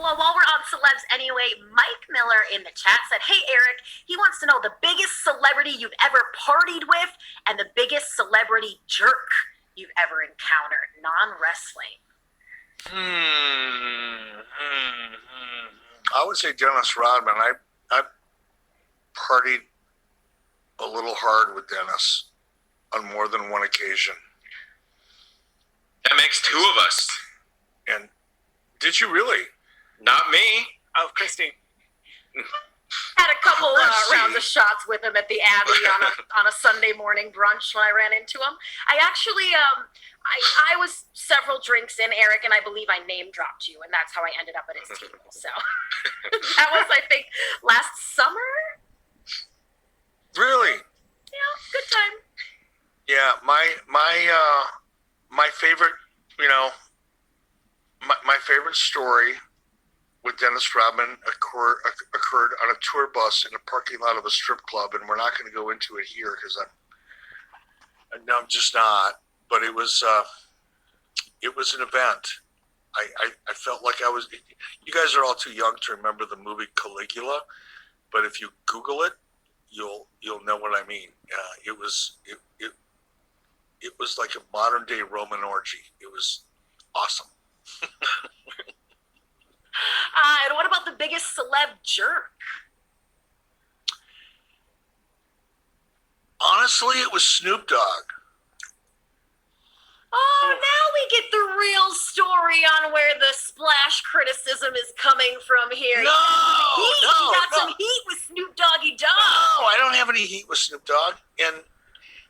well, while we're on celebs anyway, Mike Miller in the chat said, hey, Eric, he wants to know the biggest celebrity you've ever partied with and the biggest celebrity jerk you've ever encountered, non-wrestling. I would say Dennis Rodman. I partied a little hard with Dennis on more than one occasion. That makes two of us. And did you really? Not me. Oh, Christy. Had a couple rounds of shots with him at the Abbey on a Sunday morning brunch when I ran into him. I actually, I was several drinks in, Eric, and I believe I name dropped you, and that's how I ended up at his table. So that was, I think, last summer. Really? Yeah, good time. Yeah, my favorite, my favorite story with Dennis Rodman occurred on a tour bus in a parking lot of a strip club, and we're not going to go into it here because I'm just not. But it was an event. I felt like I was. You guys are all too young to remember the movie Caligula, but if you Google it, you'll know what I mean. It was like a modern day Roman orgy. It was awesome. And what about the biggest celeb jerk? Honestly, it was Snoop Dogg. Oh, now we get the real story on where the splash criticism is coming from here. No, he got some heat with Snoop Doggy Dogg. No, I don't have any heat with Snoop Dogg. And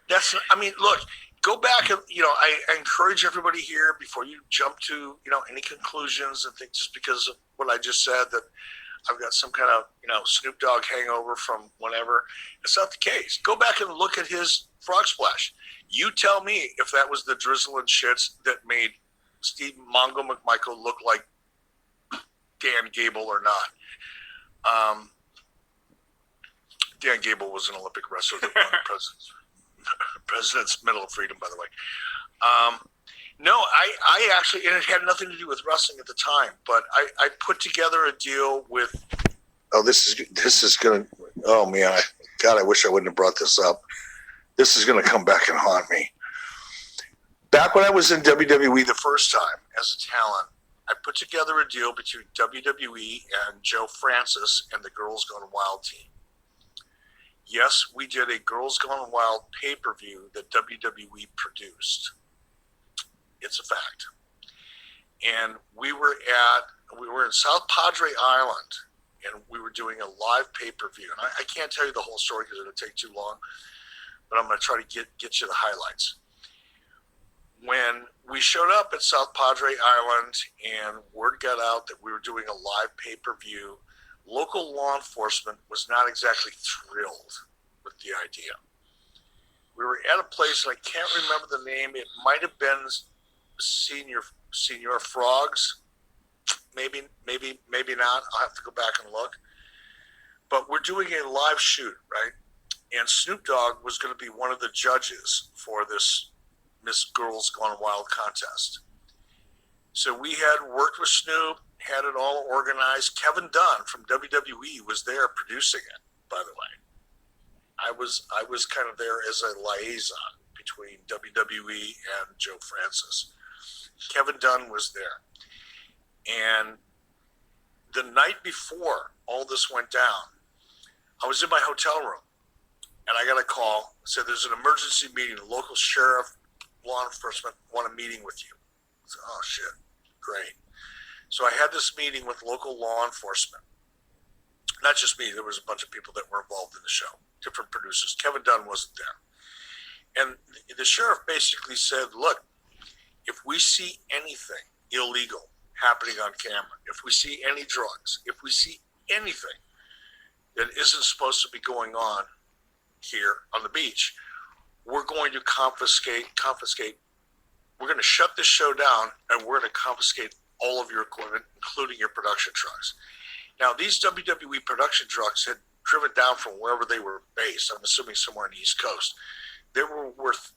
that's, look, go back and, I encourage everybody here before you jump to, any conclusions and think just because of what I just said that I've got some kind of, Snoop Dogg hangover from whenever. It's not the case. Go back and look at his frog splash. You tell me if that was the drizzle and shits that made Steve Mongo McMichael look like Dan Gable or not. Dan Gable was an Olympic wrestler that won the President's Medal of Freedom, by the way. No, I actually, and it had nothing to do with wrestling at the time, but I put together a deal with. Oh, this is going to. Oh man, God, I wish I wouldn't have brought this up. This is going to come back and haunt me. Back when I was in WWE the first time as a talent, I put together a deal between WWE and Joe Francis and the Girls Gone Wild team. Yes, we did a Girls Gone Wild pay-per-view that WWE produced. It's a fact. And we were in South Padre Island, and we were doing a live pay-per-view. And I can't tell you the whole story because it'll take too long, but I'm going to try to get you the highlights. When we showed up at South Padre Island and word got out that we were doing a live pay-per-view, local law enforcement was not exactly thrilled with the idea. We were at a place, and I can't remember the name. It might have been Senior Frogs. Maybe not. I'll have to go back and look. But we're doing a live shoot, right? And Snoop Dogg was going to be one of the judges for this Miss Girls Gone Wild contest. So we had worked with Snoop, had it all organized. Kevin Dunn from WWE was there producing it, by the way. I was kind of there as a liaison between WWE and Joe Francis. Kevin Dunn was there. And the night before all this went down, I was in my hotel room and I got a call. Said there's an emergency meeting. The local sheriff, law enforcement want a meeting with you. I said, oh shit, great. So I had this meeting with local law enforcement. Not just me, there was a bunch of people that were involved in the show, different producers. Kevin Dunn wasn't there. And the sheriff basically said, look, if we see anything illegal happening on camera, if we see any drugs, if we see anything that isn't supposed to be going on here on the beach, we're going to confiscate. We're going to shut this show down, and we're going to confiscate all of your equipment, including your production trucks. Now, these WWE production trucks had driven down from wherever they were based, I'm assuming somewhere on the East Coast. They were worth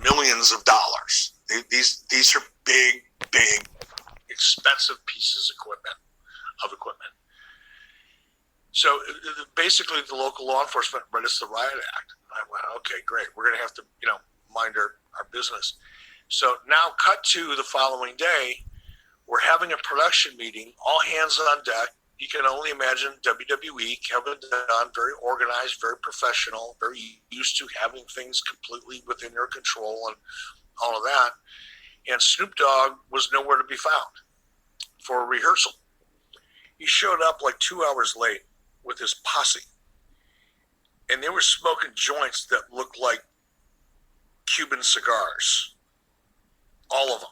millions of dollars. These are big, expensive pieces of equipment. of equipment. So basically, the local law enforcement read us the riot act. I went, okay, great. We're going to have to, mind our business. So now, cut to the following day, we're having a production meeting, all hands on deck. You can only imagine WWE, Kevin Dunn, very organized, very professional, very used to having things completely within their control and all of that. And Snoop Dogg was nowhere to be found for a rehearsal. He showed up like 2 hours late with his posse. And they were smoking joints that looked like Cuban cigars. All of them.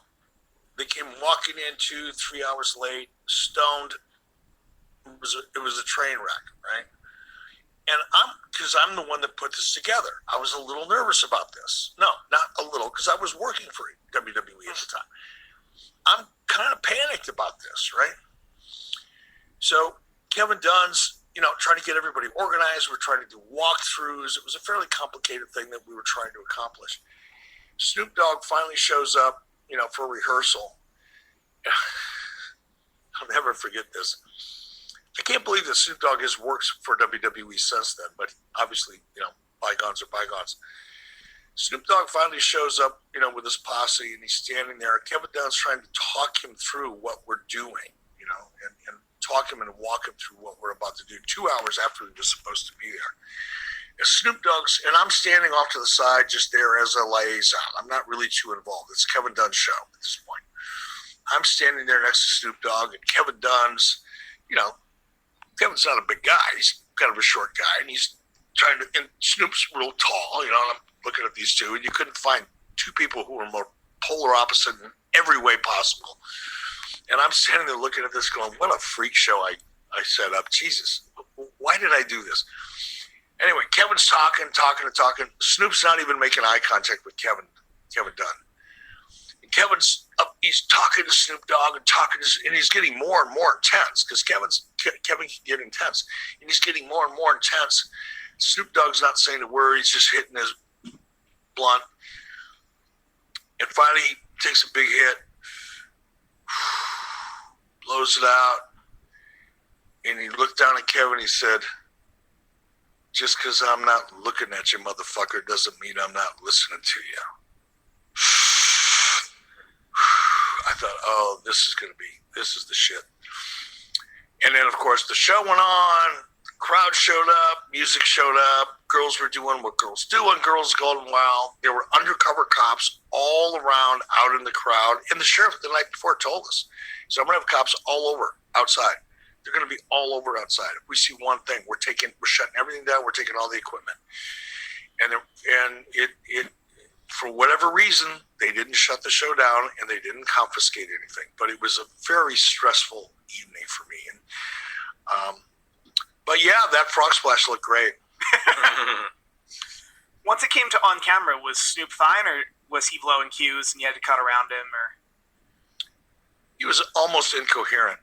They came walking in 2-3 hours late, stoned. It was a train wreck, right? And because I'm the one that put this together. I was a little nervous about this. No, not a little, because I was working for WWE at the time. I'm kind of panicked about this, right? So Kevin Dunn's, trying to get everybody organized. We're trying to do walkthroughs. It was a fairly complicated thing that we were trying to accomplish. Snoop Dogg finally shows up, for rehearsal. I'll never forget this. I can't believe that Snoop Dogg has worked for WWE since then, but obviously, bygones are bygones. Snoop Dogg finally shows up, with his posse, and he's standing there. Kevin Dunn's trying to talk him through what we're doing, and talk him and walk him through what we're about to do 2 hours after we were supposed to be there. And Snoop Dogg's, and I'm standing off to the side just there as a liaison. I'm not really too involved. It's Kevin Dunn's show at this point. I'm standing there next to Snoop Dogg, and Kevin Dunn's, Kevin's not a big guy. He's kind of a short guy, and he's trying to, and Snoop's real tall, and I'm looking at these two, and you couldn't find two people who were more polar opposite in every way possible. And I'm standing there looking at this going, what a freak show I set up. Jesus, why did I do this? Anyway, Kevin's talking. Snoop's not even making eye contact with Kevin Dunn. And Kevin's up, he's talking to Snoop Dogg and he's getting more and more intense because Kevin can get intense. And he's getting more and more intense. Snoop Dogg's not saying a word. He's just hitting his blunt. And finally, he takes a big hit, blows it out, and he looked down at Kevin and he said, just because I'm not looking at you, motherfucker, doesn't mean I'm not listening to you. I thought, oh, this is the shit. And then, of course, the show went on. The crowd showed up. Music showed up. Girls were doing what girls do when girls going wild. There were undercover cops all around out in the crowd. And the sheriff the night before told us. So I'm going to have cops all over outside. They're going to be all over outside. If we see one thing, we're shutting everything down. We're taking all the equipment. And it for whatever reason, they didn't shut the show down and they didn't confiscate anything. But it was a very stressful evening for me. And but yeah, that frog splash looked great. Once it came to on camera, was Snoop fine, or was he blowing cues and you had to cut around him? Or he was almost incoherent.